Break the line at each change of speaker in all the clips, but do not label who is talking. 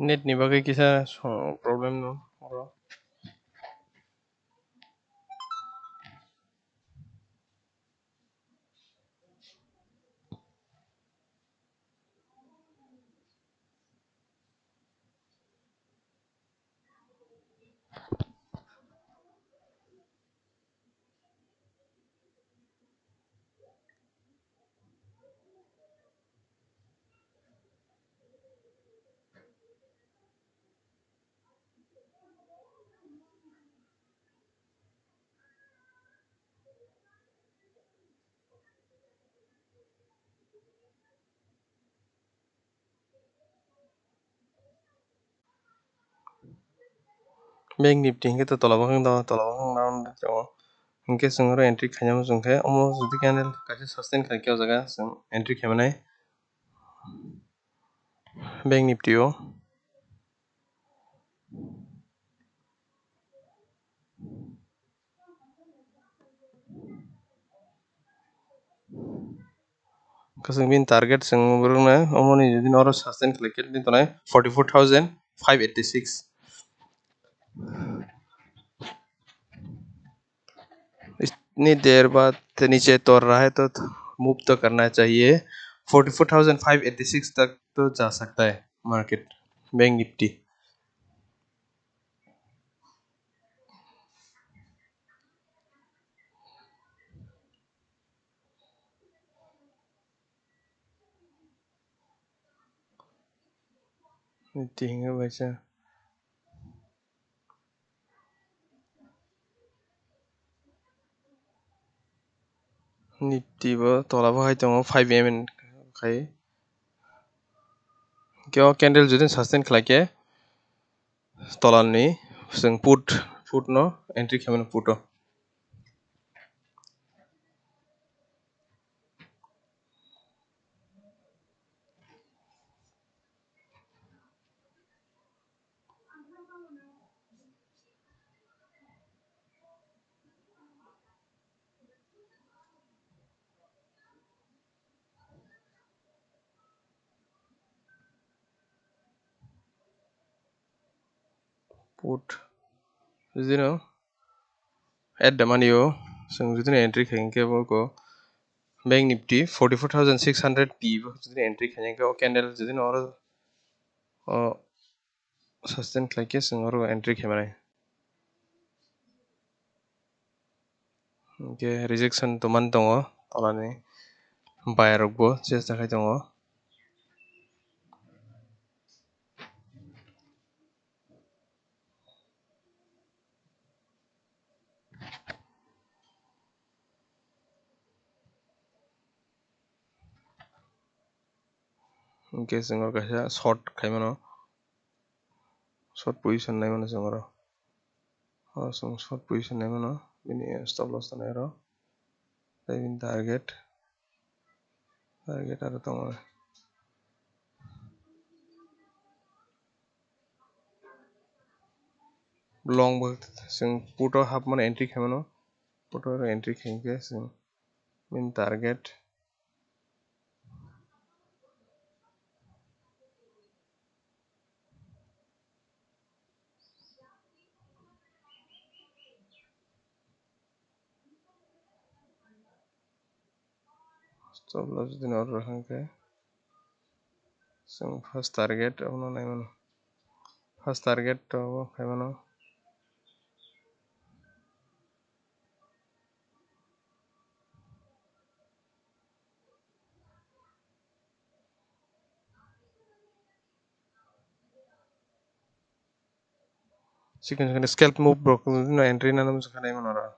Net नि बागै किसा प्रब्लेम न बैंक निफ्टी हिंगे तो तलाबखं down जाओ हिंगे संगरो एंट्री खायाम जोंखे अमो जुदि कैंडल कासे सस्टेन खालामो जागा जों एंट्री खालामनाय बैंक निफ्टी ओ कसं बिन टारगेट जों बरना अमोनि जुदि नरो सस्टेन खालामो दिन तनाय 44586 इतनी देर बाद नीचे तोड़ रहा है तो मूव तो करना चाहिए 44586 तक तो जा सकता है market bank Nifty Nifty Hinge वैसा निफ्टी बो तलाबो हाय दङ 5 mm खाय क्यों कैंडल जुदि सस्टेन खालाके तलानि जों पुट न एंट्री खालामनो पुटो पुट जुदि न एट द मनी ओ जों जुदि एंट्री खालामके बको बैंक निफ्टी 44600 पी जुदि एंट्री खालामके कैंडल जुदि न और सस्टेन खालाके जों और एंट्री खालामनाय ओके रिजेक्शन तो मान दङ तलानि बायरबो चेष्टा खाय दङ ओके जों कासे शॉर्ट खायमनो शॉर्ट पोजीशन नाय माने जों जों शॉर्ट पोजीशन नाय मानो बिनि स्टॉप लॉस थानाय र बिनि टारगेट आरो दङ लंग बो जों पुट हाफ माने एंट्री खायमनो पुट एंट्री खायके जों बिनि टारगेट स्टॉप लॉस दिन और रखांके जों फर्स्ट टारगेट उनो नाय मानो फर्स्ट टारगेट तो खायमनो सिकन स्कैल्प मूव ब्रोक एंट्री ना मुझे खाने मना रहा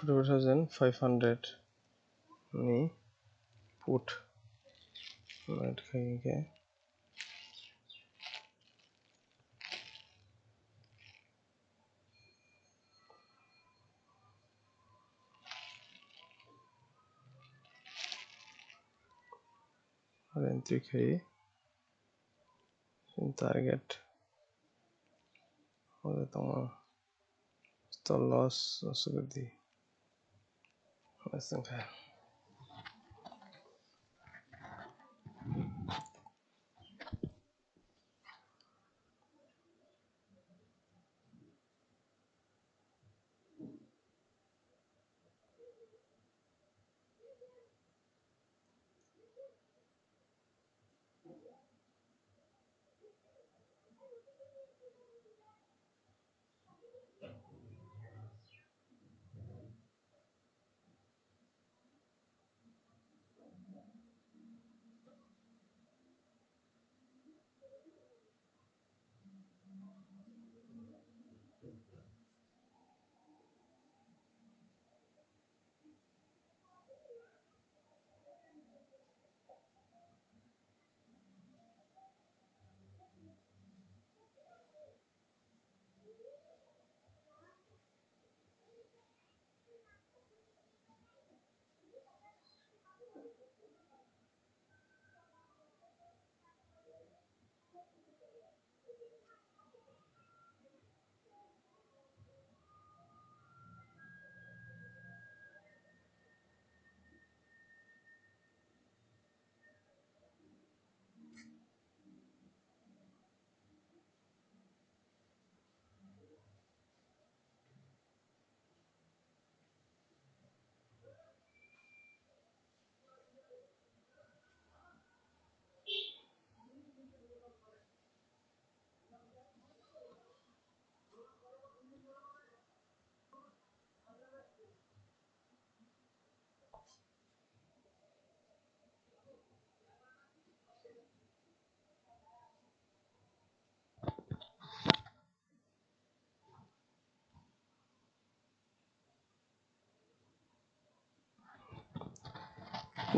4500 ni put right खाएंगे entry khayi target ode tongo stop loss sugudi asangka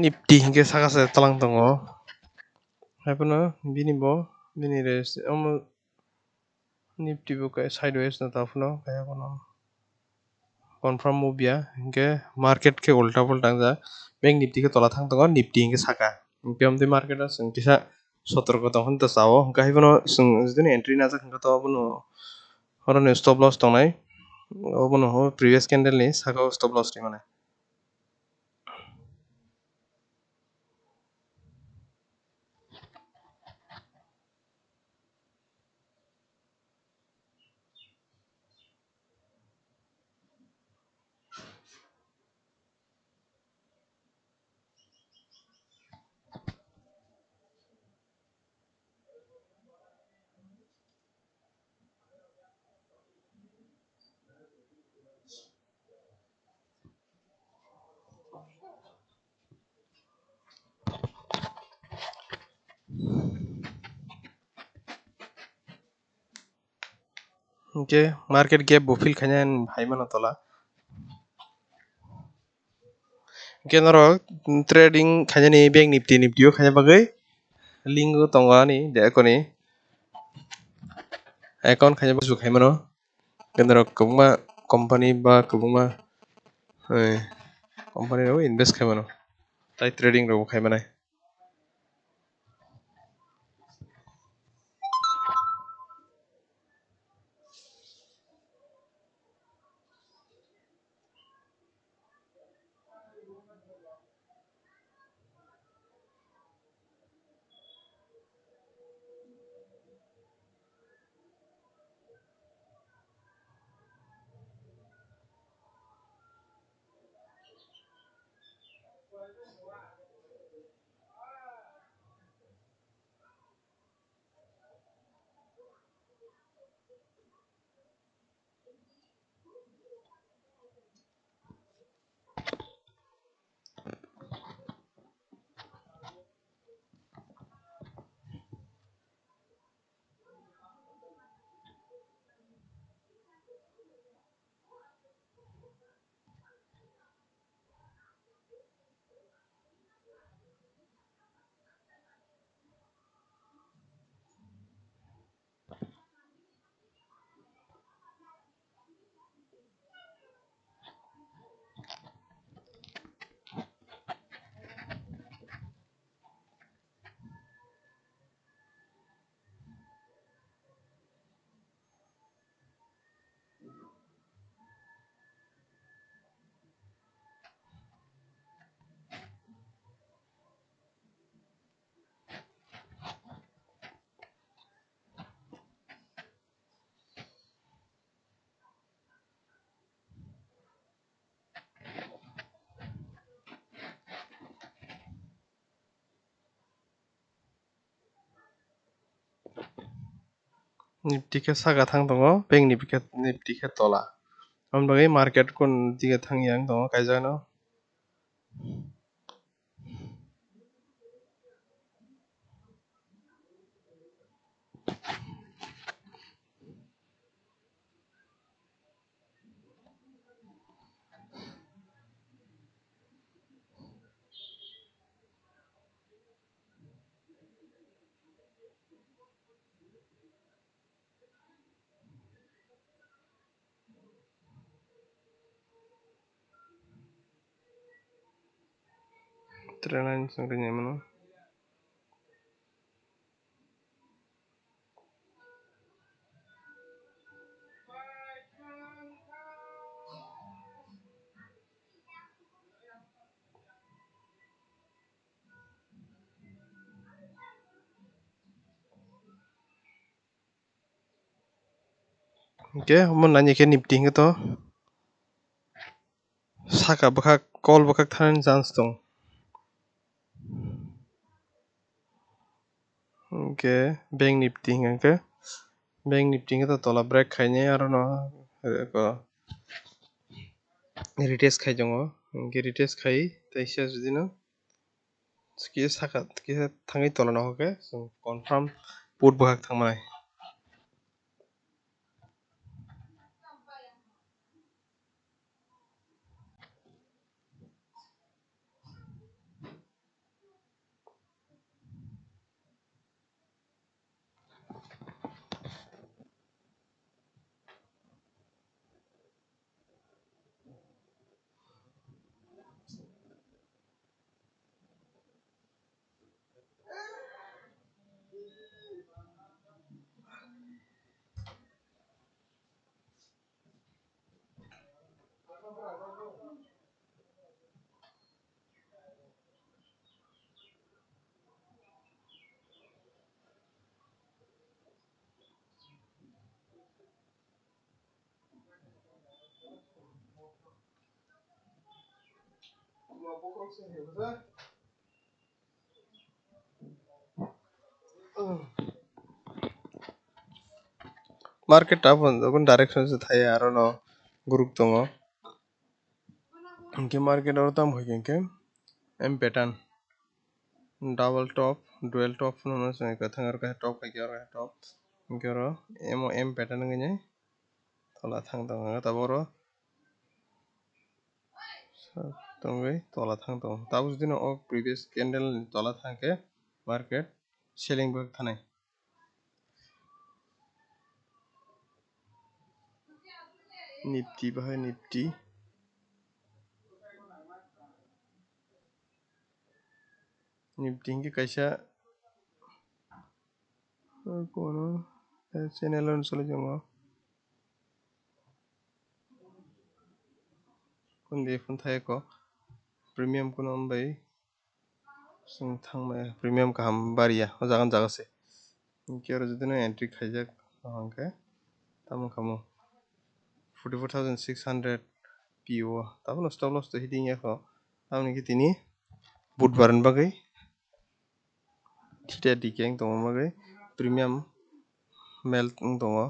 nifty hingke sakase talang tongo haipano bini bo bini res omo nifty bo kai sideways na tafno kaya kono confirm move ya hingke market ke ulta pulta ja bank nifty ke tola thang tongo nifty hingke saka hingke amde market a sing kisa sotorko tong honta sao hingke haibano sing jidini entry najak hingke to abono horoni stop loss tongnai abono ho previous candle ni saka o stop loss rimane hingke market gap bo fill khainai haimano tola hingke norok trading khainani bank nifty nifty o khaina bagoi link o tongo ani de ekoni account khaina buju khaimano norok kwbangma company ba kwbangma company rok invest khaimano tai trading rok bo khaimanai Nifty ke saga thang tongo bank nifty ke tola ambagai market kon dige thang yang tongo kaijano trend sangrinya mano oke mon nani ke nifty ke to saka bakak call bakak thanan chance dong oke bank nifty ke bank nifty ke to tola break khaine aro no ko retest khai jongo ke retest khai taisa judi no ski saka ke thangai tola no ke confirm put bakak thangmai market up on the direction se thai aro no group tongo ke market or tam hoy ke m pattern double top dual top no se ka thangar ka top ka gyara top gyara m pattern ngi tola thang dong taboro tongai tola thang dong tabu jodi no previous candle tola thangke market selling bak thanai nifty bahai nifty nifty ke kaisa kono channel on chole jongo kundi phun thai ko premium kuno bai sing thangmai premium kaham baria o jagan jagase ke aro jodi no entry khaijak hangke tamon kamo 44,600 PO tabon stop loss to hitting ko tamni ki tini budbaran bagai thita dikeng tongo bagai premium mel tongo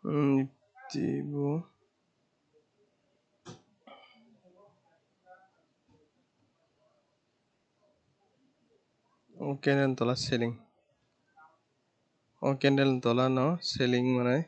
Nifty bu. Candle tola selling. Candle tola no selling mana?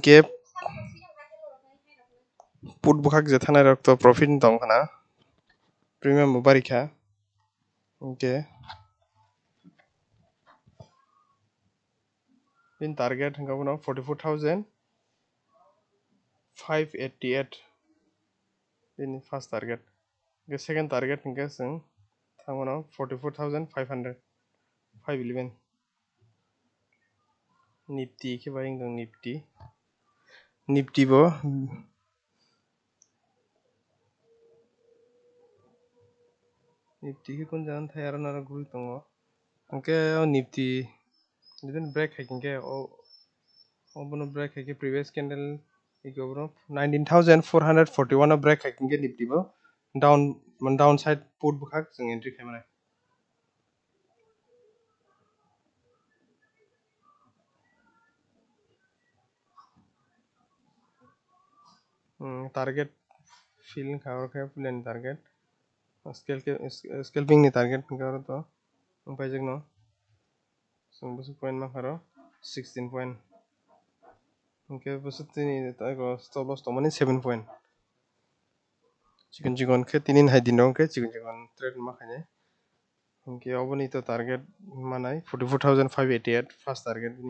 Gap put bukhak jethana rok to profit dong kana premium bo barikha. Pin target hingga bono 44,588 ini first target. Second target hingga sing thamono 44,500 511. Nifty ke bayang dong Nifty bo Nifty ke kun jalan thayar nara guri tongo. Nifty didn't break hacking ke bono break hacking previous candle iko bono 19,441 break hacking ke Nifty bo downside put bukhak jeng entry khaimane. Target feeling khawar khay plan target scalping ni target khawar to umpai jengno sungbusu point ma kharo 16 point busu tini tago stop loss to mani 7 point chicken ke tinin hai din ke chicken trade ma khane oboni to target manai 44,588 first target ni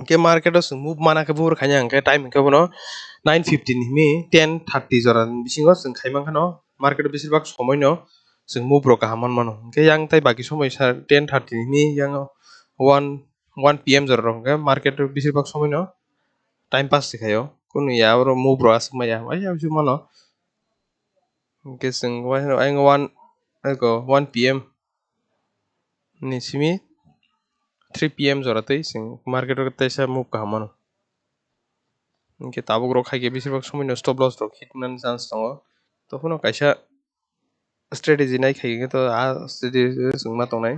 Ke market os move mana ke bur khanya ke time ke bono 9:15 mi 10:30 joran bisingo sing khaimang khano market bisir bak সময় no sing move ro kahamon mano ke yang tai baki সময় sar 10:30 mi yang 1 pm jor ro ke market bisir bak সময় no time pass sikhayo kun ya ro move ro as maya ay bisu mano ke sing wa ang 1 ko 1 pm ni simi 3 pm jora tai sing market ro tai sa move kahamon ke tabuk ro khai ke bisir bak সময় no stop loss ro hitnan chance tongo তখনও কাইসা strategy nai khai ke to a strategy sungma tongnai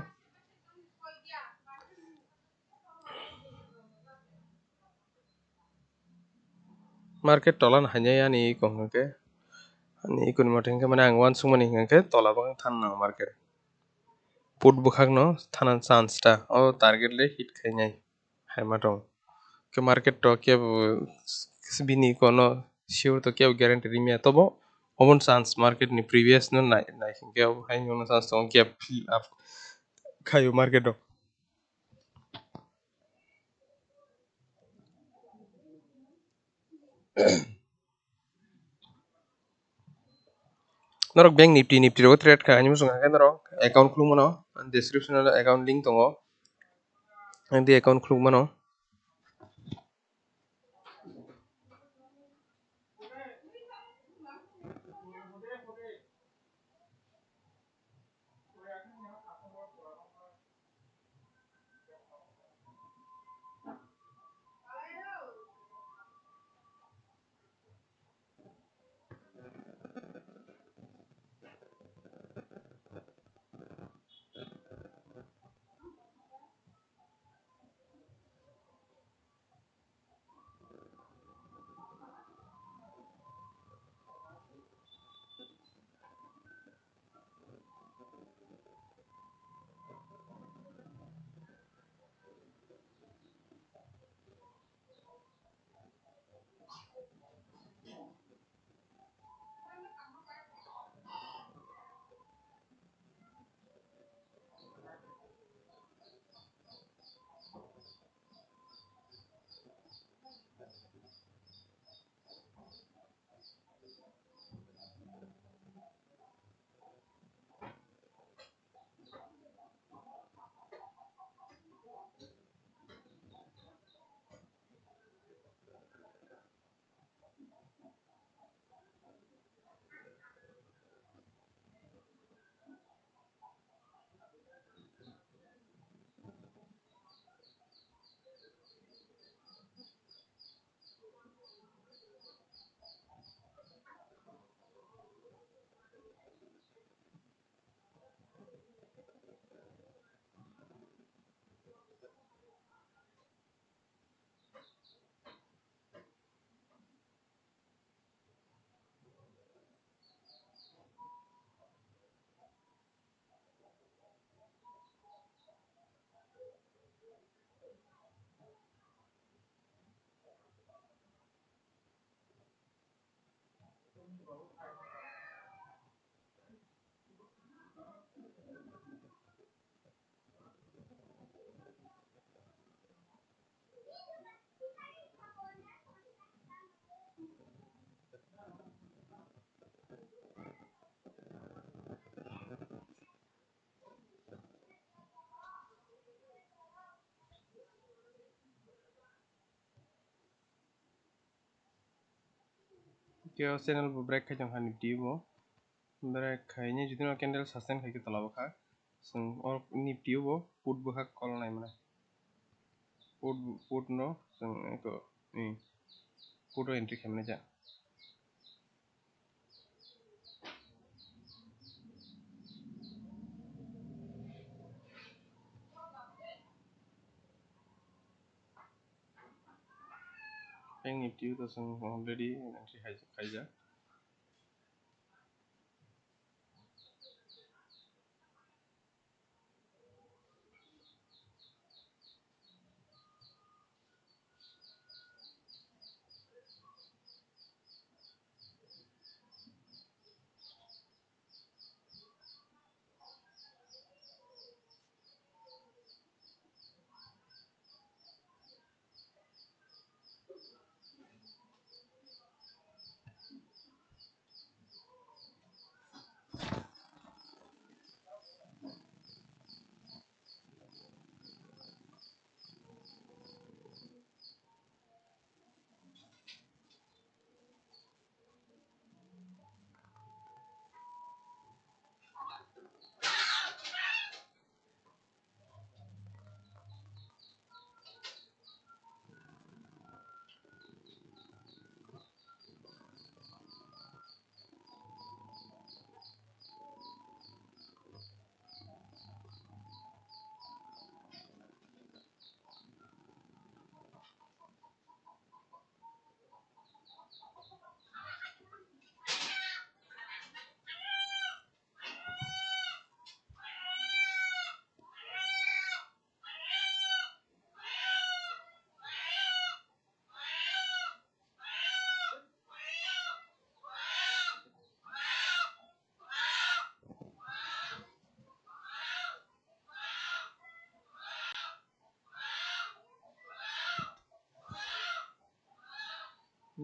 market tolan hanya ya ni kong ke ni kun moting ke mana angwan sungmani ke tola bang than na market put bukhak no thanan chance ta o target le hit khai nai hai matong ke market to ke bini kono sure to ke guarantee rimia tobo omon chance market ni previous no nai nai ke hai no chance to ke fill up khayo market to norok bank nifty ro trade kha ani musung ke norok account khulung mano description account link tongo ang di account khulung mano Kyo channel bu break khai jong ha Nifty bo break khai ni jodi no candle sustain khai ke tola bo kha sung or Nifty bo put bo kha call nai mana put no sung ko ni put entry khai mana ja Bank Nifty to sung already entry khai ja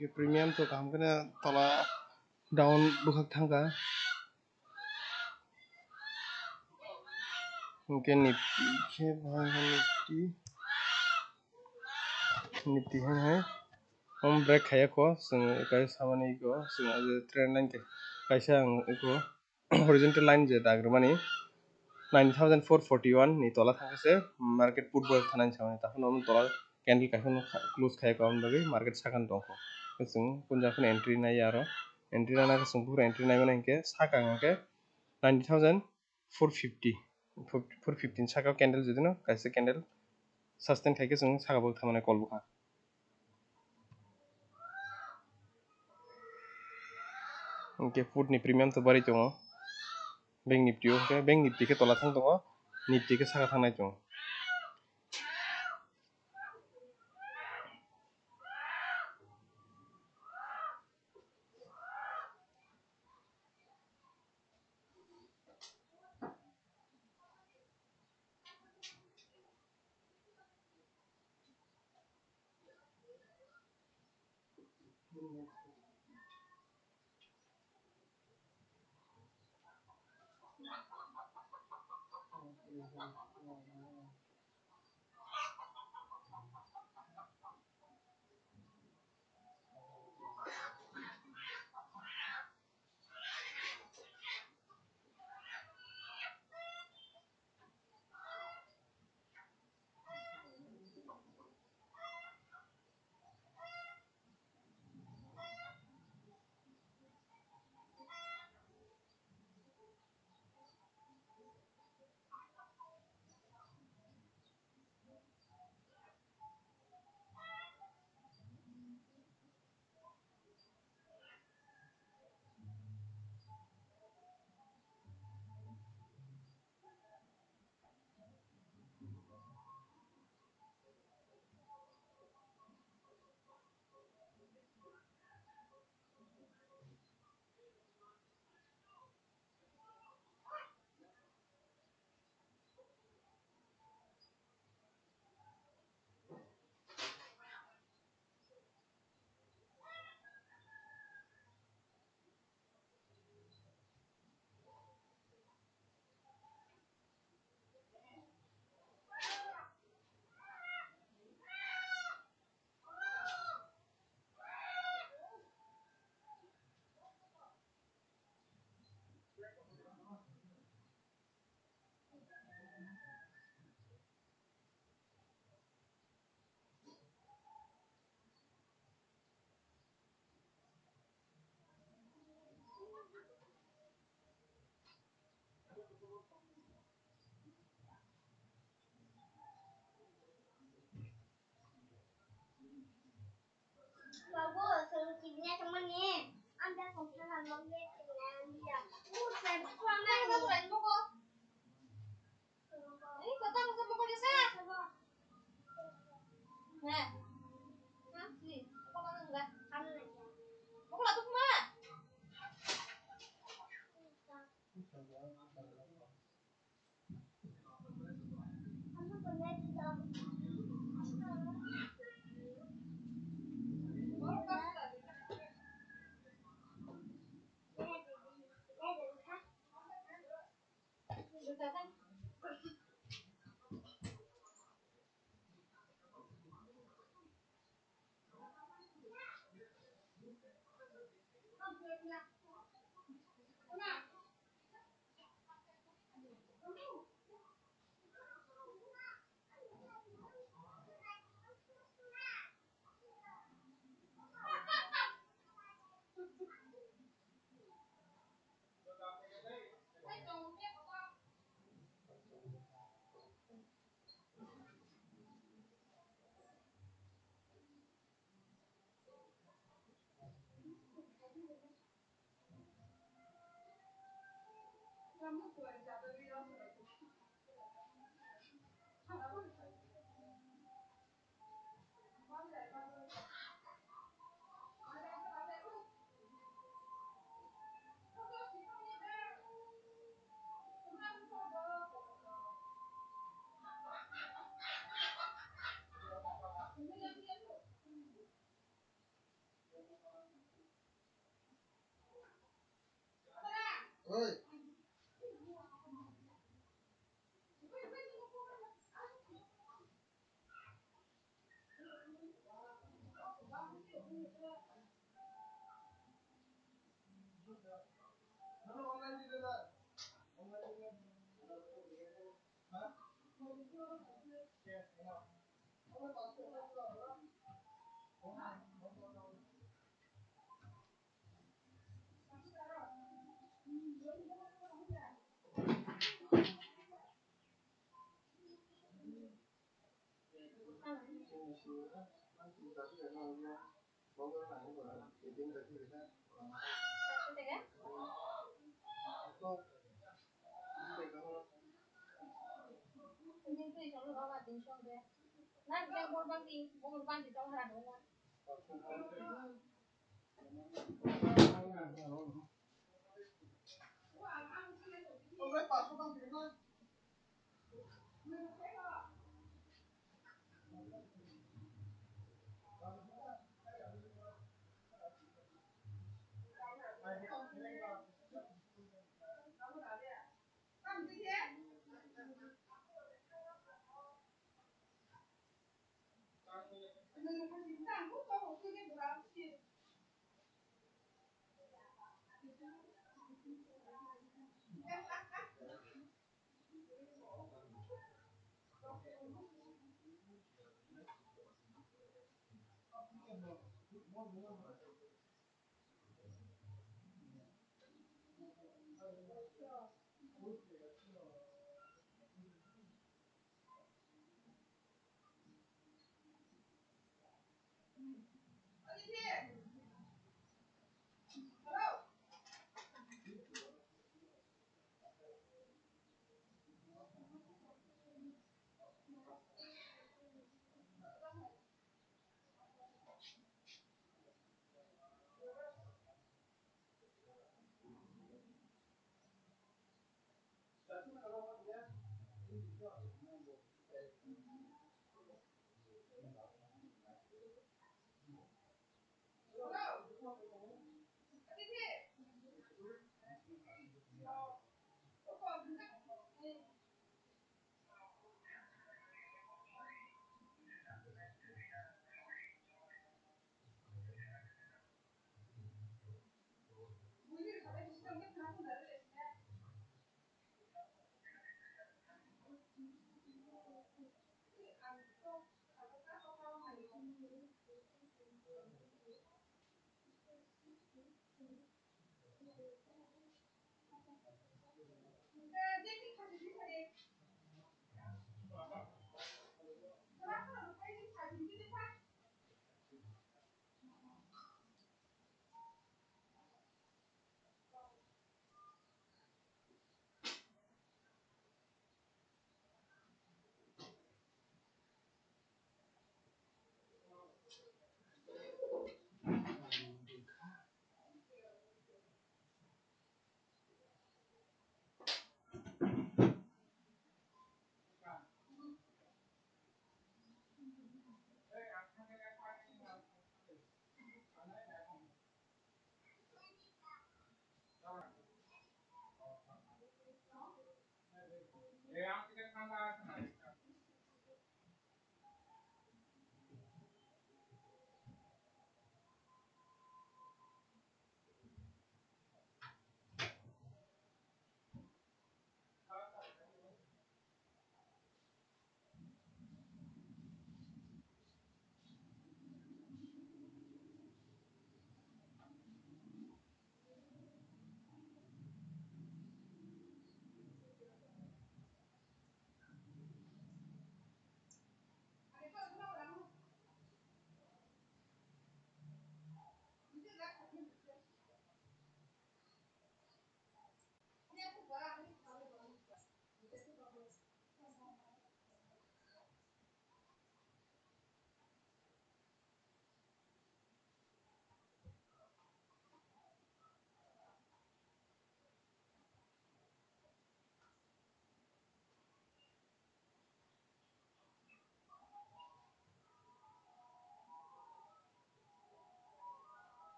Cái premium to kam kana tola down bukhak thanga cái Nifty ke bhai Nifty hai हम break khaya ko sung kai samani ko sung as trend line ke kaisa ang ko horizontal line je dagrmani 9441 ni tola thangase market put bo thanan samani takhon om tola candle kaisa close khaya ko am bagi market sakan dongko sung punja khon entry nai aro entry na sung pura entry nai mana ke sakang ke 90450 415 saka candle jodi no kaisa candle sustain khai ke sung saka bo thamane call bukha ke put ni premium to bari tongo Bank Nifty ke Bank Nifty ke tola thang tongo Nifty ke saka thangnai tongo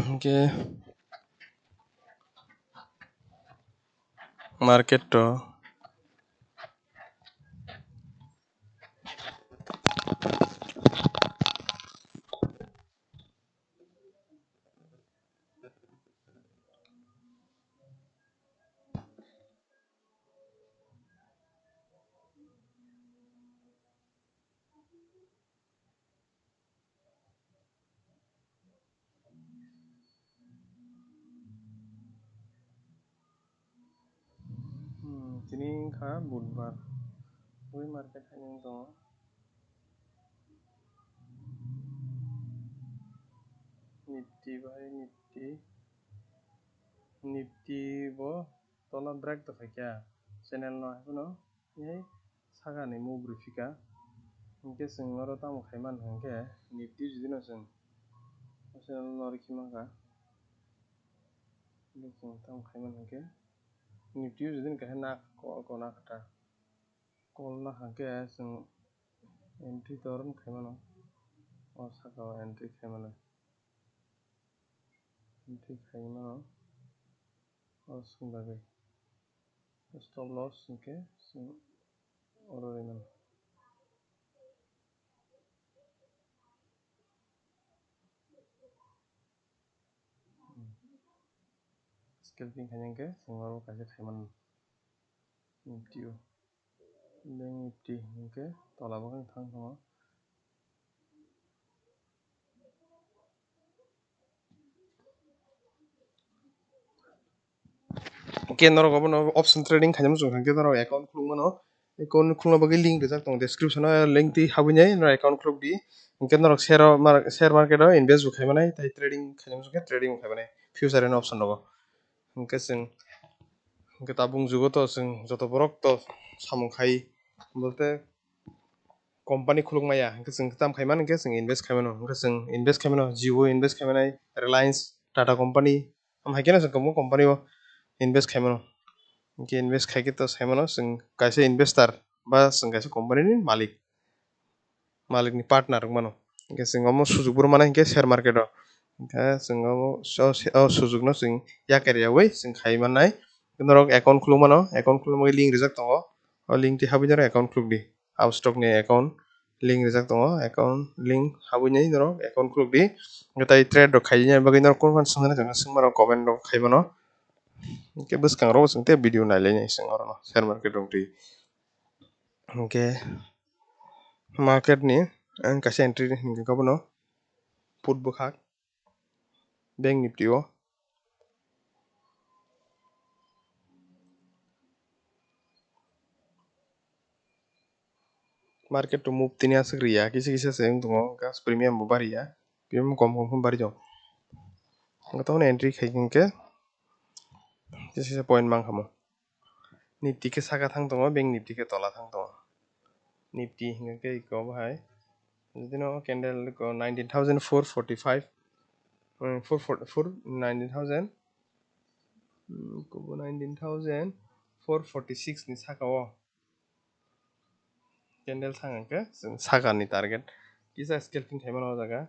Oke, market to tini kha budbar oi market hanyang to nifty bai nifty bo tola break to khaikya channel no haino ei saga ni move rufika hingke sing oro tamo khaiman hingke nifty jodi no sing channel no rikhimanka sing tamo khaiman hingke nifty jodi kahe na ko na khata call na hingke sing entry toron khaimano o saga entry khaimano entry khaimano o sing bagai stop loss hingke sing oro reman scalping hanyangke sing oro kaise khaiman nifty bank nifty hingke tola bokang thang tongo ke norok obono option trading khainam chung hangke norok account khulungmano account khulna bagui link rijak tong description o link ti habui nai norok account khulukdi hingke norok share market o invest bo khaimanai tai trading khainam chung khe trading bo khaimanai future and option rogo hingke chwng hingke tabung jugo to chwng joto borok to samung khai bolte company khulukmaya hingke chwng tam khaimani hingke chwng invest khaimano hingke chwng invest khaimano jio invest khaimanai reliance tata company haikhe no chwng kwbangma company o invest khaimano hingke invest khaikhe to saimano chwng kaisa investor ba chwng kaisa company ni malik ni partner mano hingke chwng omo sujuk bo rwmana hingke share market o hingke chwng o sujuk no chwng yakaryawi chwng khaimanai norok account khulukmano account khulna bagui link rijak tongo o link ti habui norok account khulukdi house stock ni account link rijak tongo account link habui nai norok account khulukdi hingke tai trade rok khaina bagui norok korban swngnai tongkha swngmano comment rok khaimano hingke bwskang ro chwng te video nailai chwng oro no share market rong tui hingke market ni ang kaisa entry hingke bono put bwkhak bank nifty o market to move tini asuk riya kisa kisa se tongo gas premium bo bariya premium kom kom bari jao hingke tono entry khai hingke kisa kisa point mankhamo nifty ke saka thang tongo bank nifty ke tola thang tongo nifty hingke iko bahai jodi no candle ko 19,445 444 19,000 kubo 19,446 ni sakao candle thangke saga ni target kisa scalping thaiman o jaga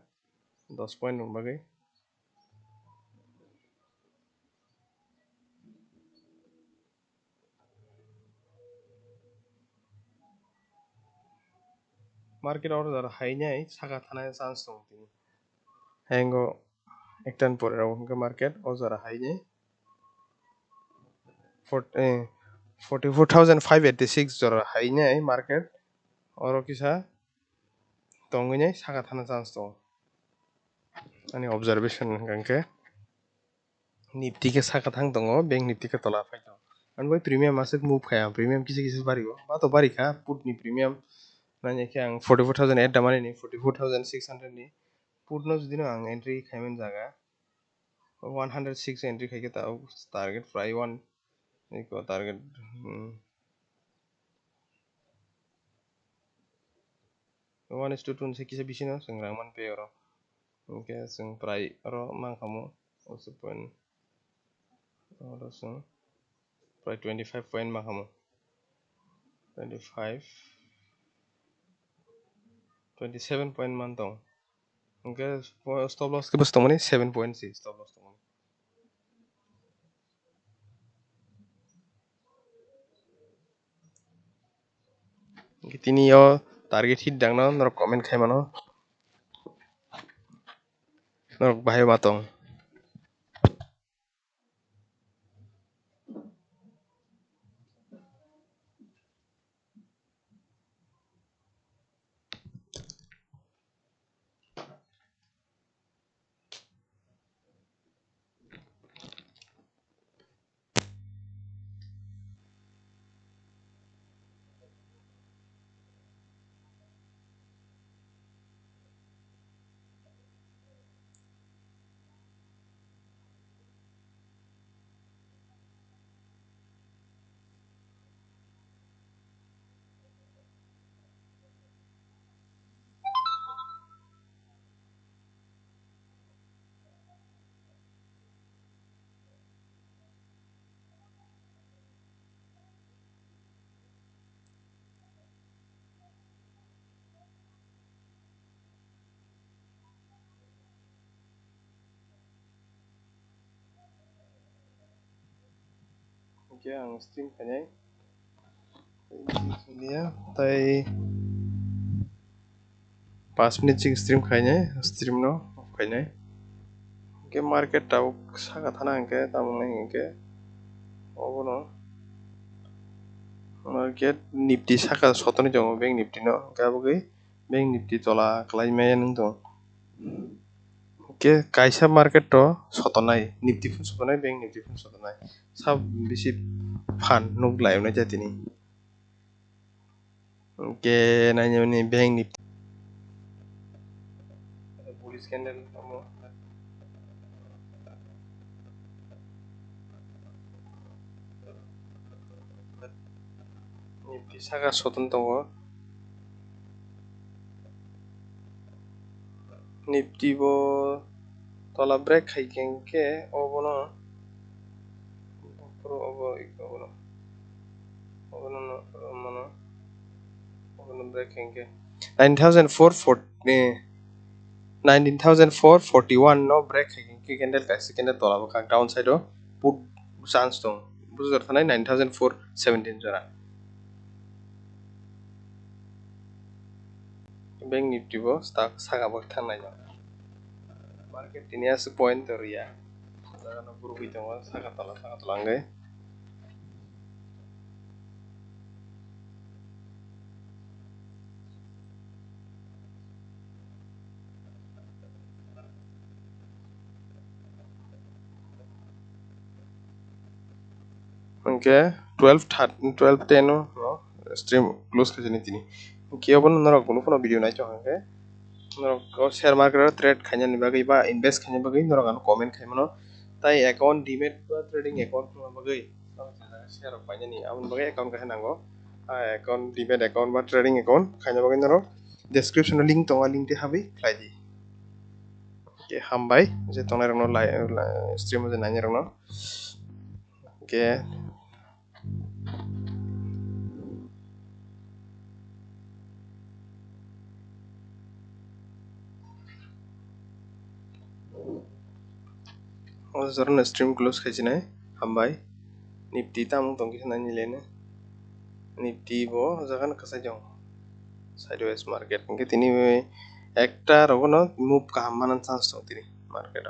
10 point bagai market or jar high nyai saga thana chance dong tini hango ektan pore ro market o jar high nyai 44,586 jor high nyai market oro kisa tongi nyai saga thana chance dong ani observation gangke nifty ke saga thang dongo bank nifty ke tola phai dong and boy premium asik move khaya premium kisi kisi bari go ba to bari kha put ni premium nanya ke ang 44,008 damani ni 44,600 ni put no judi no ang entry khaimen jaga 106 entry khai ke tao target fry 1 iko target 1:2 se kisa bisino sing rangman pe oro oke sing fry oro mangkamu also point oro sing fry 25 point mangkamu 25 27 point mantong oke stop loss ke bus tong mani 7.6 stop loss tong tini yo target hit dang no norok comment khai mano norok bahai matong oke ang stream kanyai dia tai 5 menit sing stream khainai stream no khainai ke market tau saga thana angke tamang angke obono market nifty saka sotoni jongo bank nifty no gabugai bank nifty tola klai maya nung dong ke kaisa market to sotonai nifty phun sotonai bank nifty phun sotonai sab bisi fan nuk lai na jatini ke nanya ni bank nifty bullish candle amo nifty saka soton tongo nifty bo tola break khai ke obono pro obo ikobono obono mono obono break ke 19,441 no break ke candle kaisi candle tola bo kang downside o put chance dong buzar thanai 9,417 jora bank nifty bo stock saga bo thangnai no market tinia su point to ria jaga no guru bitongo saga tola ngai oke 12:10 no stream close ke jeni tini ki obon norok bunu phono video nai chong ke norok share market trade khanya ni bagai ba invest khanya bagai norok an comment khaimano tai account demat ba trading account khama bagai share rok paina ni amon bagai account kha nango account demat account ba trading account khanya bagai norok description no link tonga link te habi khwlaidi ke hambai je tonai rok no stream je nanya rok no ke Ozorna stream close khajinai hambai Nifty tamung tongkisa nani lene Nifty bo jagan kasai jong sideways market ke tini ekta rogono move kaham manan chance tong tini market